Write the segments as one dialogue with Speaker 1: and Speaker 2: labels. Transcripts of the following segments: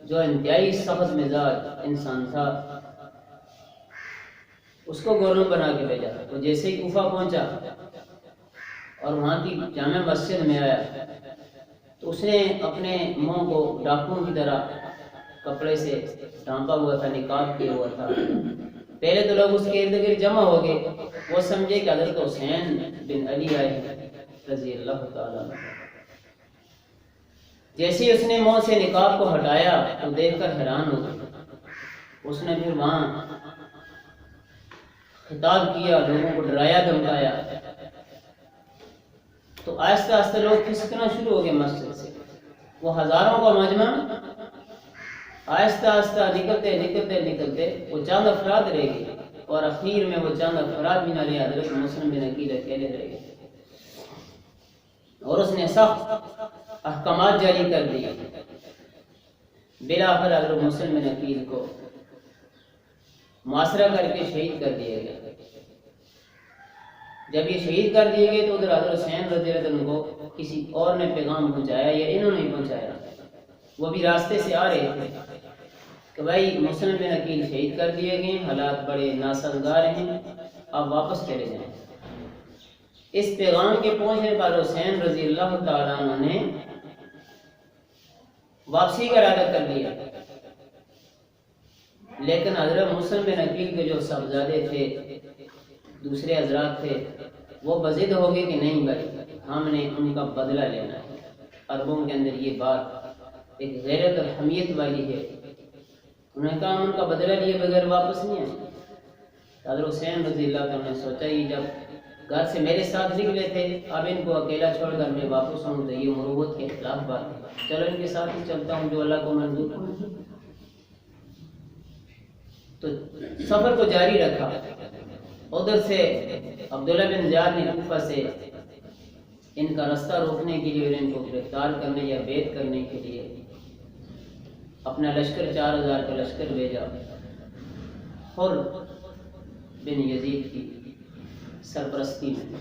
Speaker 1: جو انتہائی سخت مزاج انسان تھا، اس کو گورنر بنا کے بھیجا۔ تو جیسے ہی کوفہ پہنچا اور وہاں کی جامع مسجد میں آیا تو اس نے اپنے منہ کو ڈاکوں کی طرح کپڑے سے ڈھانپا ہوا تھا، نقاب کیا ہوا تھا۔ پہلے تو لوگ اس کے ارد گرد جمع ہو گئے، وہ سمجھے کہ حضرت حسین بن علی آئے رضی اللہ تعالیٰ عنہ۔ جیسے ہی اس نے منہ سے نقاب کو ہٹایا تو دیکھ کر حیران ہو گئے۔ اس نے پھر وہاں خطاب کیا، لوگوں کو ڈرایا دھمکایا، تو آہستہ آہستہ لوگ کھسکنا شروع ہو گئے مسجد سے۔ وہ ہزاروں کا مجمع آہستہ آہستہ نکلتے نکلتے نکلتے وہ چند افراد رہ گئے، اور اخیر میں وہ چند افراد بھی نہ رہے، حضرت مسلم بن عقیل اکیلے رہ گئے، اور اس نے سخت احکامات جاری کر دیے۔ بالآخر حضرت مسلم بن عقیل کو محاصرہ کر کے شہید کر دیا گیا۔ جب یہ شہید کر دیے گئے تو ادھر حضرت حسین رضی اللہ عنہ کو کسی اور نے پیغام پہنچایا یا انہوں نے پہنچایا، وہ بھی راستے سے آ رہے تھے کہ بھائی مسلم بن عقیل شہید کر دیے گئے، حالات بڑے ناسازگار ہیں، آپ واپس چلے جائیں۔ اس پیغام کے پہنچنے پر حسین رضی اللہ تعالیٰ عنہ نے واپسی کا ارادہ کر لیا، لیکن حضرت مسلم بن عقیل کے جو صاحبزادے تھے، دوسرے حضرات تھے، وہ بضد ہو گئے کہ نہیں بھائی ہم نے ان کا بدلہ لینا ہے۔ عربوں کے اندر یہ بات ایک غیرت اور حمیت والی ہے، انہوں نے کہا ہم ان کا بدلہ لیے بغیر واپس نہیں آئے۔ حضرت حسین رضی اللہ عنہ نے سوچا یہ جب گھر سے میرے ساتھ نکلے تھے، اب ان کو اکیلا چھوڑ کر میں واپس آؤں تو یہ مروت کے خلاف بات ہے، چلو ان کے ساتھ ہی چلتا ہوں جو اللہ کو منظور ہو۔ تو سفر کو جاری رکھا۔ ادھر سے عبداللہ بن زیاد نے کوفہ سے ان کا راستہ روکنے کے لیے اور ان کو گرفتار کرنے یا بیعت کرنے کے لیے اپنا لشکر 4000 کا لشکر بھیجا، حر بن یزید کی سرپرستی میں۔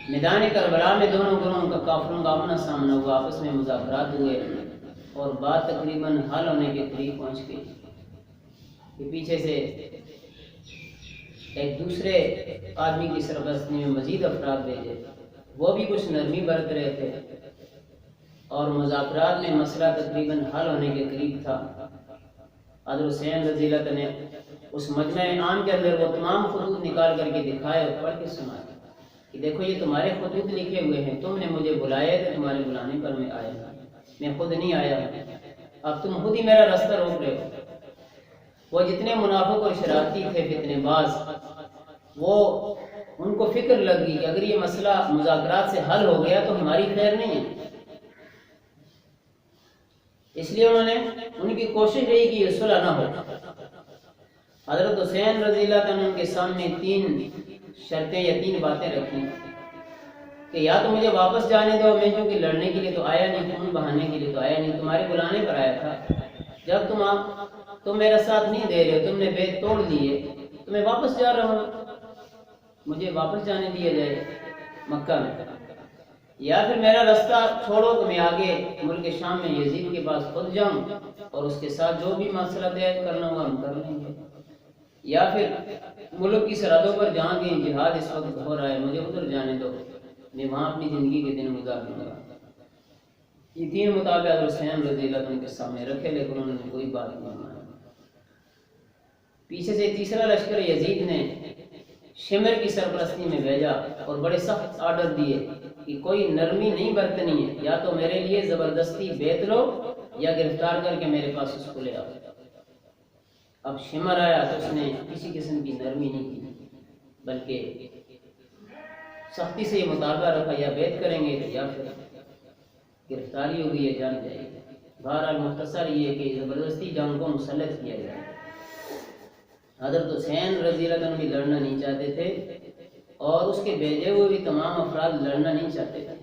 Speaker 1: میدان کربلا میں دونوں گروہوں کا کافروں کا آمنا سامنا ہوا، آپس میں مذاکرات ہوئے اور بات تقریباً حل ہونے کے قریب پہنچ گئی کہ پیچھے سے ایک دوسرے آدمی کی سرپرستی میں مزید افراد بھیجے، وہ بھی کچھ نرمی برت رہے تھے اور مذاکرات میں مسئلہ تقریباً حل ہونے کے قریب تھا۔ حضرت حسین رضی اللہ عنہ نے اس مجمع عام کے اندر وہ تمام خطوط نکال کر کے دکھائے اور پڑھ کے سنائے کہ دیکھو یہ تمہارے خطوط لکھے ہوئے ہیں، تم نے مجھے بلایا تو تمہارے بلانے پر میں آیا، میں خود نہیں آیا، اب تم خود ہی میرا راستہ روک رہے ہو۔ وہ جتنے منافق اور شرارتی تھے فتنے باز، وہ ان کو فکر لگ گئی کہ اگر یہ مسئلہ مذاکرات سے حل ہو گیا تو ہماری خیر نہیں ہے، اس لیے انہوں نے ان کی کوشش رہی کہ یہ صلح نہ ہو۔ حضرت حسین رضی اللہ عنہ کے سامنے 3 شرطیں یا 3 باتیں رکھی کہ یا تو مجھے واپس جانے دو، میں چونکہ لڑنے کے لیے تو آیا نہیں، خون بہانے کے لیے تو آیا نہیں، تمہارے بلانے پر آیا تھا، جب تم میرا ساتھ نہیں دے رہے، تم نے بیعت توڑ لیے تو میں واپس جا رہا ہوں، مجھے واپس جانے دیا جائے مکہ میں، یا پھر میرا راستہ چھوڑو کہ میں آگے ملک شام میں یزید کے پاس خود جاؤں اور اس کے ساتھ جو بھی مسئلہ طے کرنا ہوا ہم کر لیں گے، یا پھر ملک کی سرحدوں پر جہاں بھی جہاد اس وقت ہو رہا ہے مجھے ادھر جانے دو، میں وہاں اپنی زندگی کے دن گزاروں گا۔ یہ 3 مطالبے حضرت حسین رضی اللہ عنہ کے سامنے رکھے، لیکن انہوں نے کوئی بات نہیں مانی۔ پیچھے سے تیسرا لشکر یزید نے شمر کی سرپرستی میں بھیجا اور بڑے سخت آرڈر دیے کہ کوئی نرمی نہیں برتنی ہے، یا تو میرے لیے زبردستی بیعت لو یا گرفتار کر کے میرے پاس اس کو لے آؤ۔ اب شمر آیا تو اس نے کسی قسم کی نرمی نہیں کی، بلکہ سختی سے یہ مطالبہ رکھا یا بیعت کریں گے یا پھر گرفتاری ہوگی یا جان جائے گی۔ بہرحال مختصر یہ کہ زبردستی جنگ کو مسلط کیا گیا۔ حضرت حسین رضی اللہ عنہ بھی لڑنا نہیں چاہتے تھے اور اس کے بھیجے ہوئے بھی تمام افراد لڑنا نہیں چاہتے تھے،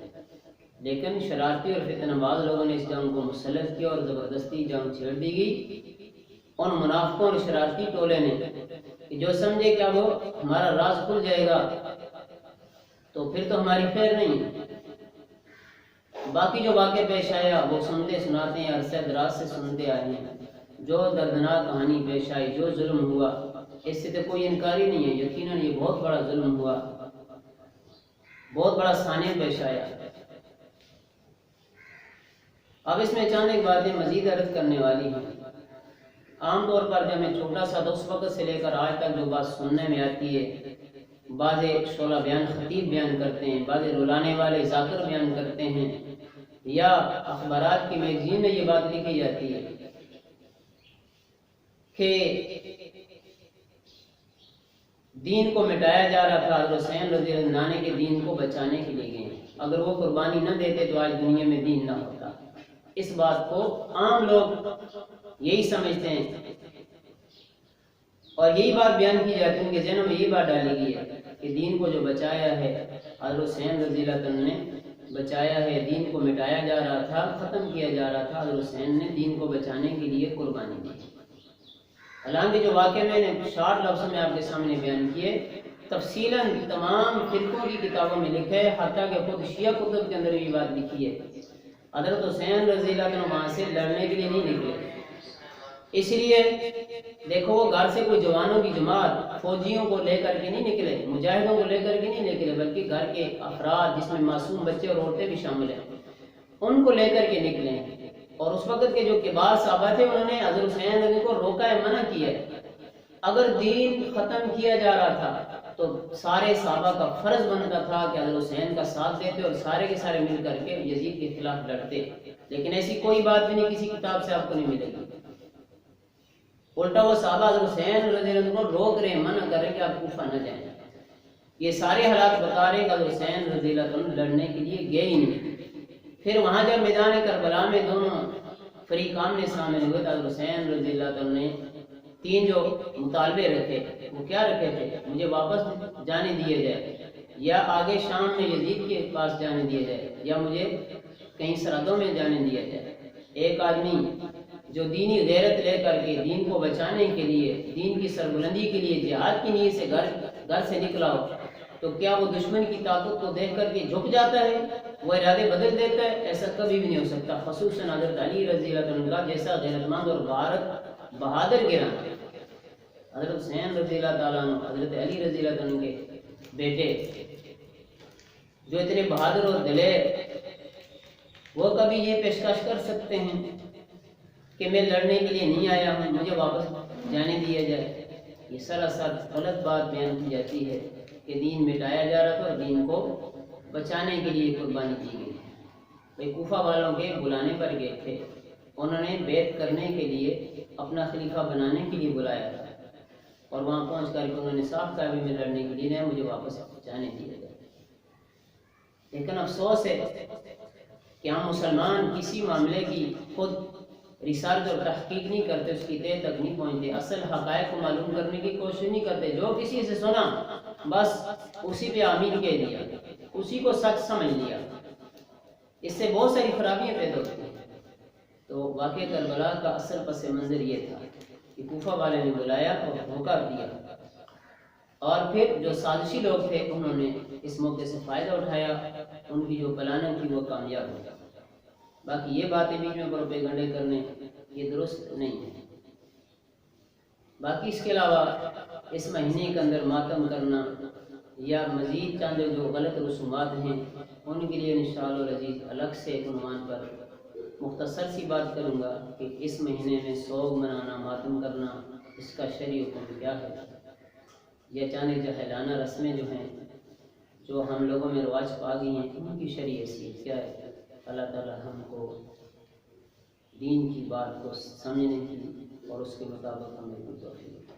Speaker 1: لیکن شرارتی اور فتنہ باز لوگوں نے اس جنگ کو مسلط کیا اور زبردستی جنگ چھیڑ دی گئی ان منافقوں اور شرارتی ٹولے نے کہ جو سمجھے کہ اب ہمارا راز کھل جائے گا تو پھر تو ہماری خیر نہیں ہے۔ باقی جو واقع پیش آیا وہ سنتے سناتے ہیں، عرصہ دراز سے سنتے آئے ہیں۔ جو دردناک کہانی پیش آئی، جو ظلم ہوا، اس سے تو کوئی انکار ہی نہیں ہے، یقیناً یہ بہت بڑا ظلم ہوا، بہت بڑا سانحہ پیش آیا۔ اب اس میں چند ایک باتیں مزید عرض کرنے والی ہیں۔ عام طور پر جب میں چھوٹا سا تو اس وقت سے لے کر آج تک جو بات سننے میں آتی ہے، بعض شعلہ بیان خطیب بیان کرتے ہیں، بعض رلانے والے ذاکر بیان کرتے ہیں، یا اخبارات کی میگزین میں یہ بات لکھی جاتی ہے کہ دین کو مٹایا جا رہا تھا، حضرت حسین رضی اللہ عنہ کے دین کو بچانے کے لیے گئے، اگر وہ قربانی نہ دیتے تو آج دنیا میں دین نہ ہوتا۔ اس بات کو عام لوگ یہی سمجھتے ہیں اور یہی بات بیان کی جاتی ہے، ان کے ذہنوں میں یہ بات ڈالی گئی ہے کہ دین کو جو بچایا ہے حضرت حسین رضی اللہ عنہ نے بچایا ہے، دین کو مٹایا جا رہا تھا، ختم کیا جا رہا تھا، حضرت حسین نے دین کو بچانے کے لیے قربانی دی۔ حالانکہ جو واقعہ میں نے 60 لفظوں میں آپ کے سامنے بیان کیے، تفصیلاً تمام فرقوں کی کتابوں میں لکھے، حتیٰ کہ خود شیعہ کتب کے اندر بھی بات لکھی ہے۔ حضرت حسین رضی اللہ عنہ وہاں سے لڑنے کے لیے نہیں نکلے، اس لیے دیکھو وہ گھر سے کوئی جوانوں کی جماعت فوجیوں کو لے کر کے نہیں نکلے، مجاہدوں کو لے کر کے نہیں نکلے، بلکہ گھر کے افراد جس میں معصوم بچے اور عورتیں بھی شامل ہیں ان کو لے کر کے نکلے۔ اور اس وقت کے جو کبار صحابہ تھے انہوں نے حضرت حسین رضی کو روکا ہے، منع کیا ہے۔ اگر دین ختم کیا جا رہا تھا تو سارے صحابہ کا فرض بنتا تھا کہ حضرت حسین کا ساتھ دیتے اور سارے کے سارے مل کر کے یزید کے خلاف لڑتے، لیکن ایسی کوئی بات بھی نہیں کسی کتاب سے آپ کو نہیں ملے گی۔ الٹا وہ صحابہ حضرت حسین رضی اللہ عنہ کو روک رہے ہیں، منع کر رہے ہیں کہ آپ کوفہ نہ جائیں۔ یہ سارے حالات بتا رہے ہیں کہ حضرت حسین رضی اللہ عنہ لڑنے کے لیے گئے ہی نہیں۔ پھر وہاں جب میدان کربلا میں دونوں فریق آمنے سامنے ہوئے تو حضرت حسین رضی اللہ عنہ نے 3 جو مطالبے رکھے، وہ کیا رکھے تھے؟ مجھے واپس جانے دیے جائے، یا آگے شام میں یزید کے پاس جانے دیا جائے، یا مجھے کہیں سرحدوں میں جانے دیا جائے۔ ایک آدمی جو دینی غیرت لے کر کے دین کو بچانے کے لیے، دین کی سربلندی کے لیے جہاد کی نیت سے گھر سے نکلا ہو تو کیا وہ دشمن کی طاقت کو دیکھ کر کے جھک جاتا ہے، وہ ارادے بدل دیتا ہے؟ ایسا کبھی بھی نہیں ہو سکتا۔ خصوصاً حضرت علی رضی اللہ عنہ کا جیسا غیرت مند اور بہادر گراں، حضرت حسین رضی اللہ تعالیٰ عنہ، حضرت علی رضی اللہ عنہ کے بیٹے جو اتنے بہادر اور دلیر، وہ کبھی یہ پیشکش کر سکتے ہیں کہ میں لڑنے کے لیے نہیں آیا ہوں، مجھے واپس جانے دیا جائے؟ یہ سراسر غلط بات بیان کی جاتی ہے کہ دین مٹایا جا رہا تھا اور دین کو بچانے کے لیے قربانی کی گئی۔ وہ کوفہ والوں کے بلانے پر گئے تھے، انہوں نے بیعت کرنے کے لیے، اپنا خلیفہ بنانے کے لیے بلایا تھا، اور وہاں پہنچ کر کے انہوں نے صاف کہا میں لڑنے کے لیے نہیں، مجھے واپس جانے دیا جائے۔ لیکن افسوس ہے کہ ہم مسلمان کسی معاملے کی خود ریسرچ اور تحقیق نہیں کرتے، اس کی تہ تک نہیں پہنچتے، اصل حقائق کو معلوم کرنے کی کوشش نہیں کرتے۔ جو کسی سے سنا بس اسی پہ آمین کہہ دیا، اسی کو سچ سمجھ لیا، اس سے بہت ساری خرابیاں پیدا ہوتی ہیں۔ تو واقعہ کربلا کا اصل پس منظر یہ تھا کہ کوفہ والے نے بلایا اور دھوکہ دیا، اور پھر جو سازشی لوگ تھے انہوں نے اس موقع سے فائدہ اٹھایا، ان کی جو پلاننگ تھی وہ کامیاب ہو گئی۔ باقی یہ باتیں بیچ میں پروپیگنڈے کرنے یہ درست نہیں ہے۔ باقی اس کے علاوہ اس مہینے کے اندر ماتم کرنا یا مزید چند جو غلط رسومات ہیں ان کے لیے انشاءاللہ العزیز الگ سے ایک عنوان پر مختصر سی بات کروں گا کہ اس مہینے میں سوگ منانا، ماتم کرنا، اس کا شرعی حکم کیا ہے، یا چند جاہلانہ رسمیں جو ہیں جو ہم لوگوں میں رواج پا گئی ہیں ان کی شرعی حیثیت کیا ہے۔ اللہ تعالی ہم کو دین کی بات کو سمجھنے کی اور اس کے مطابق ہمیں توفیق دے۔